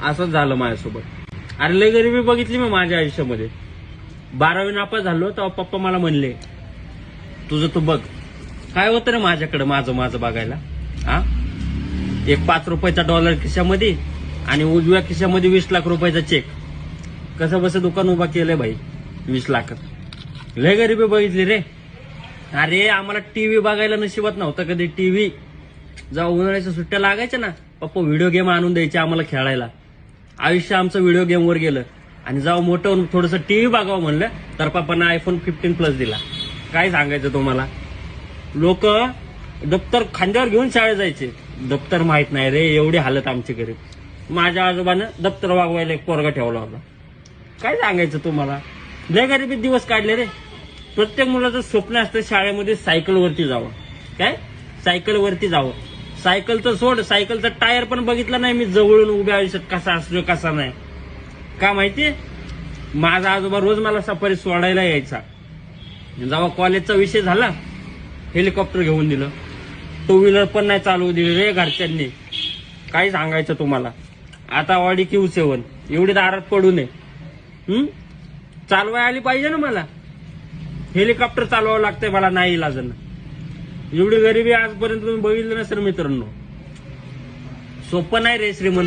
असंच झालं माझ्यासोबत. अरे लय गरिबी बघितली मी माझ्या आयुष्यामध्ये. 12वी नापास झालो तेव्हा पप्पा मला म्हणले तुझं तू बघ. काय होतं रे माझ्याकडे माझं बघायला. हा, एक $5 खिशामध्ये आणि उजव्या खिशामध्ये 20 लाख रुपयाचा चेक. कसं बस दुकान उभा केलंय भाई 20 लाख. लय गरिबी बघितली रे. अरे आम्हाला टीव्ही बघायला नशिबात नव्हतं कधी. टीव्ही जेव्हा उन्हाळ्याच्या सुट्ट्या लागायच्या ना, पप्पा व्हिडिओ गेम आणून द्यायचे आम्हाला खेळायला. आयुष्य आमचं व्हिडिओ गेमवर गेलं. आणि जेव्हा मोठं होऊन थोडंसं टीव्ही बघावं म्हणलं तर पप्पांना iPhone 15 दिला. काय सांगायचं तुम्हाला. लोक दप्तर खांद्यावर घेऊन शाळेत जायचे. दप्तर माहित नाही रे, एवढी हालत आमची गरीब. माझ्या आजोबानं दप्तर वागवायला एक पोरगा ठेवला होता. काय सांगायचं तुम्हाला. लय गरिबीत दिवस काढले रे. प्रत्येक मुलाचं स्वप्न असतं शाळेमध्ये सायकलवरती जावं. काय सायकलवरती जावं. सायकलचं सोड, सायकलचा टायर पण बघितला नाही मी जवळून उभ्या आयुष्यात कसा असतो कसा नाही. का माहितीये, माझा आजोबा रोज मला सफारी सोडायला यायचा. जेव्हा कॉलेजचा विषय झाला हेलिकॉप्टर घेऊन दिलं. 2 व्हीलर पण नाही चालवू दिली रे घरच्यांनी. काय सांगायचं तुम्हाला. आता ऑडी Q7 एवढी दारात पडू नये. चालवाय आली पाहिजे ना मला. हेलिकॉप्टर चालवावं लागतंय मला नाही इलाजन. एवढी गरिबी आजपर्यंत तुम्ही बघितलं नसेल मित्रांनो. सोपं नाही रे श्रीमंत